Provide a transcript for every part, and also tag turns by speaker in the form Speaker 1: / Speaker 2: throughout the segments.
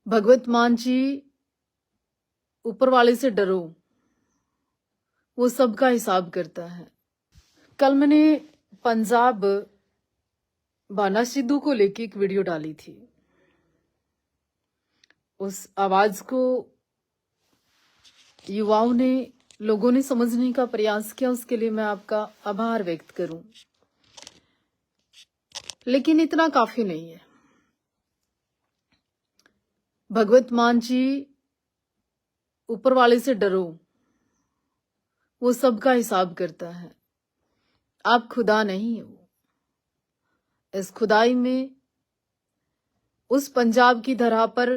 Speaker 1: भगवत मान जी, ऊपर वाले से डरो, वो सबका हिसाब करता है। कल मैंने पंजाब बाना सिद्धू को लेके एक वीडियो डाली थी। उस आवाज को युवाओं ने, लोगों ने समझने का प्रयास किया, उसके लिए मैं आपका आभार व्यक्त करूं। लेकिन इतना काफी नहीं है। भगवत मान जी, ऊपर वाले से डरो, वो सबका हिसाब करता है। आप खुदा नहीं हो। इस खुदाई में उस पंजाब की धरा पर,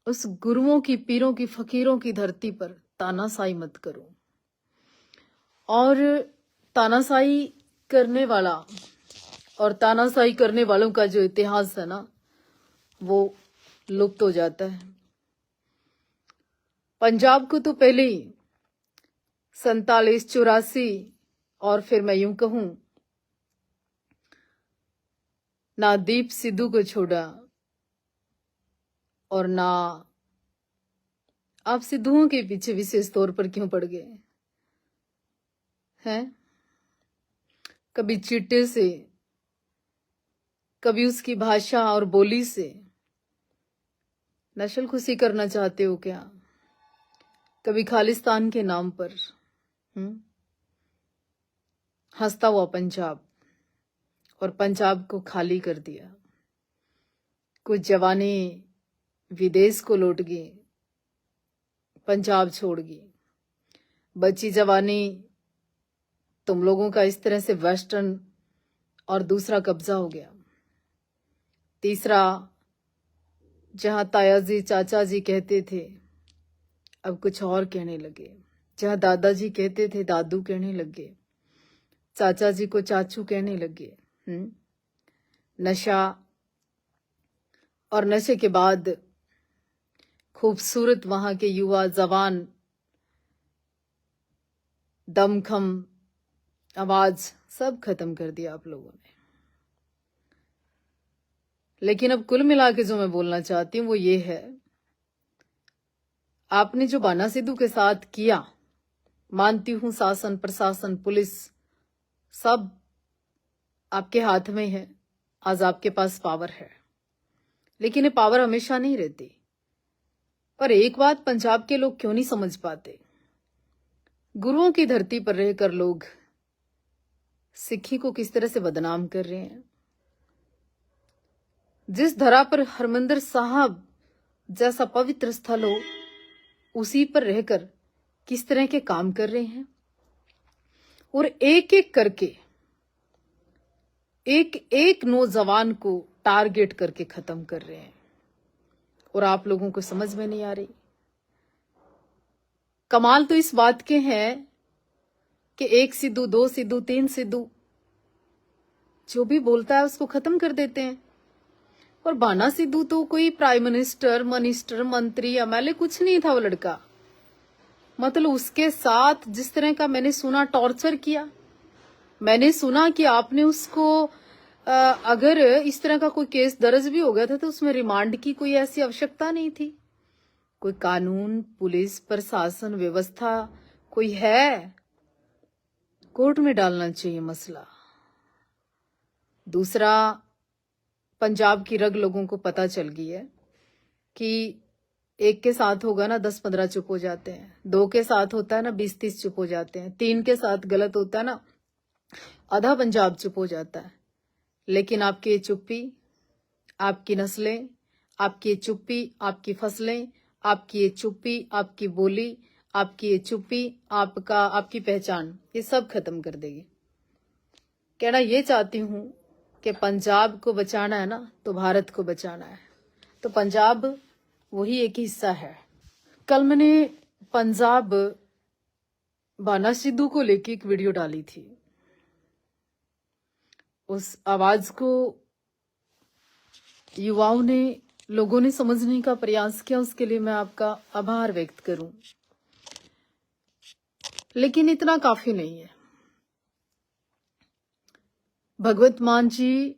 Speaker 1: उस गुरुओं की, पीरों की, फकीरों की धरती पर तानाशाही मत करो। और तानाशाही करने वाला और तानाशाही करने वालों का जो इतिहास है ना, वो लुप्त हो जाता है। पंजाब को तो पहले ही 47, 84 और फिर मैं यूं कहूं, ना दीप सिद्धू को छोड़ा और ना आप सिद्धुओं के पीछे विशेष तौर पर क्यों पड़ गए हैं। कभी चिट्टे से, कभी उसकी भाषा और बोली से नस्ल खुशी करना चाहते हो क्या? कभी खालिस्तान के नाम पर हंसता हुआ पंजाब, और पंजाब को खाली कर दिया। कुछ जवाने विदेश को लौट गए, पंजाब छोड़ गए। बची जवानी तुम लोगों का इस तरह से वेस्टर्न और दूसरा कब्जा हो गया। तीसरा, जहां ताया जी, चाचा जी कहते थे, अब कुछ और कहने लगे। जहां दादाजी कहते थे, दादू कहने लगे। चाचा जी को चाचू कहने लगे। नशा, और नशे के बाद खूबसूरत वहां के युवा जवान, दमखम, आवाज सब खत्म कर दिया आप लोगों ने। लेकिन अब कुल मिला के जो मैं बोलना चाहती हूं वो ये है, आपने जो बाना सिद्धू के साथ किया, मानती हूं शासन, प्रशासन, पुलिस सब आपके हाथ में है। आज आपके पास पावर है, लेकिन ये पावर हमेशा नहीं रहती। पर एक बात पंजाब के लोग क्यों नहीं समझ पाते, गुरुओं की धरती पर रहकर लोग सिक्खी को किस तरह से बदनाम कर रहे हैं। जिस धरा पर हरमंदिर साहब जैसा पवित्र स्थल हो, उसी पर रहकर किस तरह के काम कर रहे हैं, और एक एक करके एक एक नौजवान को टारगेट करके खत्म कर रहे हैं, और आप लोगों को समझ में नहीं आ रही। कमाल तो इस बात के हैं कि 1 सिद्धू, 2 सिद्धू, 3 सिद्धू, जो भी बोलता है उसको खत्म कर देते हैं। और बाना सिद्धू तो कोई प्राइम मिनिस्टर, मंत्री, एमएलए कुछ नहीं था वो लड़का। मतलब उसके साथ जिस तरह का मैंने सुना टॉर्चर किया, मैंने सुना कि आपने उसको अगर इस तरह का कोई केस दर्ज भी हो गया था तो उसमें रिमांड की कोई ऐसी आवश्यकता नहीं थी। कोई कानून, पुलिस, प्रशासन, व्यवस्था कोई है, कोर्ट में डालना चाहिए मसला। दूसरा, पंजाब की रग लोगों को पता चल गई है कि एक के साथ होगा ना 10-15 चुप हो जाते हैं, 2 के साथ होता है ना 20-30 चुप हो जाते हैं, 3 के साथ गलत होता है ना आधा पंजाब चुप हो जाता है। लेकिन आपकी ये चुप्पी, आपकी नस्लें, आपकी ये चुप्पी, आपकी फसलें, आपकी ये चुप्पी, आपकी बोली, आपकी ये चुप्पी, आपकी पहचान, ये सब खत्म कर देगी। कहना ये चाहती हूं कि पंजाब को बचाना है ना तो भारत को बचाना है, तो पंजाब वही एक हिस्सा है। कल मैंने पंजाब बाना सिद्धू को लेके एक वीडियो डाली थी। उस आवाज को युवाओं ने, लोगों ने समझने का प्रयास किया, उसके लिए मैं आपका आभार व्यक्त करूं। लेकिन इतना काफी नहीं है। भगवत मान जी,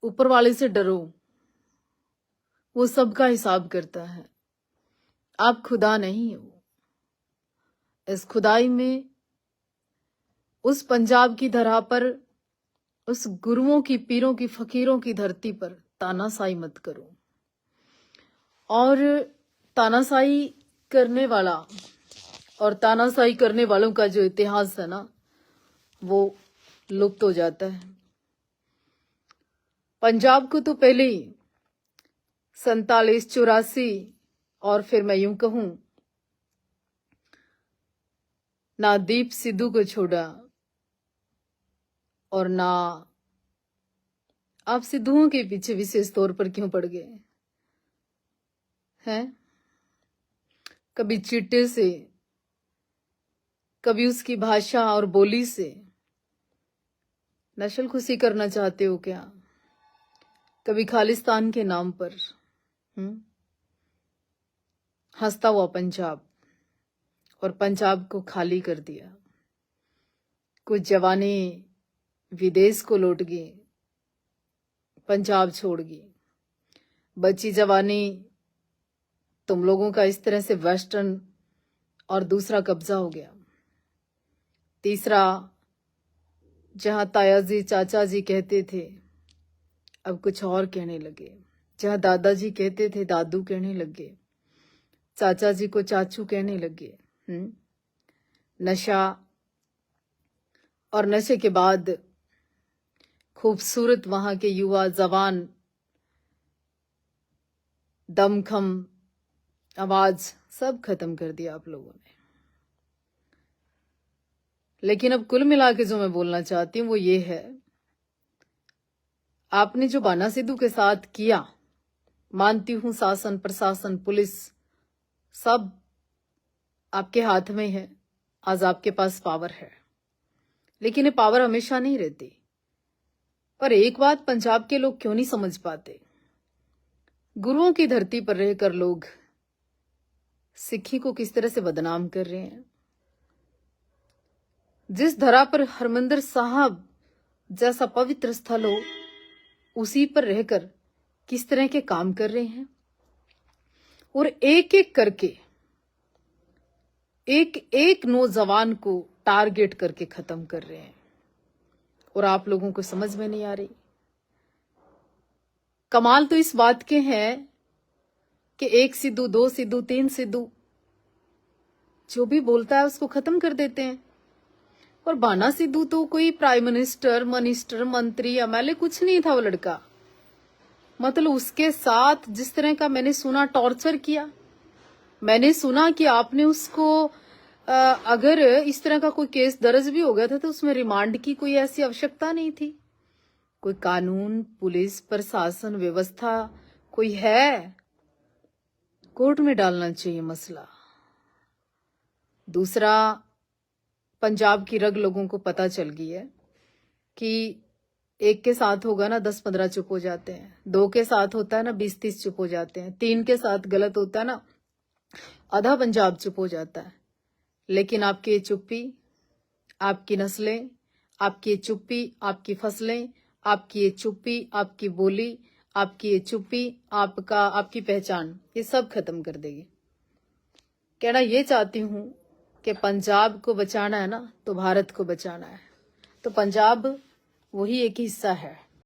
Speaker 1: ऊपर वाले से डरो, वो सबका हिसाब करता है। आप खुदा नहीं हो। इस खुदाई में उस पंजाब की धरा पर, उस गुरुओं की, पीरों की, फकीरों की धरती पर तानाशाही मत करो। और तानाशाही करने वाला और तानाशाही करने वालों का जो इतिहास है ना, वो लुप्त हो जाता है। पंजाब को तो पहले ही 47-84 और फिर मैं यूं कहूं ना दीप सिद्धू को छोड़ा और ना आप सिद्धुओं के पीछे विशेष तौर पर क्यों पड़ गए हैं। कभी चिट्टे से, कभी उसकी भाषा और बोली से नस्ल खुशी करना चाहते हो क्या? कभी खालिस्तान के नाम पर हंसता हुआ पंजाब, और पंजाब को खाली कर दिया। कुछ जवानी विदेश को लौट गई, पंजाब छोड़ गई। बची जवानी तुम लोगों का इस तरह से वेस्टर्न और दूसरा कब्जा हो गया। तीसरा, जहां ताया जी चाचा जी कहते थे अब कुछ और कहने लगे। जहां दादाजी कहते थे दादू कहने लगे। चाचा जी को चाचू कहने लगे। नशा, और नशे के बाद खूबसूरत वहां के युवा जवान, दमखम, आवाज सब खत्म कर दिया आप लोगों ने। लेकिन अब कुल मिला के जो मैं बोलना चाहती हूं वो ये है, आपने जो बाना सिद्धू के साथ किया, मानती हूं शासन, प्रशासन, पुलिस सब आपके हाथ में है। आज आपके पास पावर है, लेकिन ये पावर हमेशा नहीं रहती। पर एक बात पंजाब के लोग क्यों नहीं समझ पाते, गुरुओं की धरती पर रहकर लोग सिक्खी को किस तरह से बदनाम कर रहे हैं। जिस धरा पर हरमंदिर साहब जैसा पवित्र स्थल हो, उसी पर रहकर किस तरह के काम कर रहे हैं, और एक एक करके एक एक नौजवान को टारगेट करके खत्म कर रहे हैं, और आप लोगों को समझ में नहीं आ रही। कमाल तो इस बात के हैं कि 1 सिद्धू, 2 सिद्धू, 3 सिद्धू जो भी बोलता है उसको खत्म कर देते हैं। और बाना सिद्धू तो कोई प्राइम मिनिस्टर, मंत्री, एमएलए कुछ नहीं था वो लड़का। मतलब उसके साथ जिस तरह का मैंने सुना टॉर्चर किया, मैंने सुना कि आपने उसको अगर इस तरह का कोई केस दर्ज भी हो गया था तो उसमें रिमांड की कोई ऐसी आवश्यकता नहीं थी। कोई कानून, पुलिस, प्रशासन, व्यवस्था कोई है, कोर्ट में डालना चाहिए मसला। दूसरा, पंजाब की रग लोगों को पता चल गई है कि एक के साथ होगा ना 10-15 चुप हो जाते हैं, 2 के साथ होता है ना 20-30 चुप हो जाते हैं, 3 के साथ गलत होता है ना आधा पंजाब चुप हो जाता है। लेकिन आपकी ये चुप्पी, आपकी नस्लें, आपकी ये चुप्पी, आपकी फसलें, आपकी ये चुप्पी, आपकी बोली, आपकी ये चुप्पी, आपकी पहचान, ये सब खत्म कर देगी। कहना ये चाहती हूं कि पंजाब को बचाना है ना तो भारत को बचाना है, तो पंजाब वही एक हिस्सा है।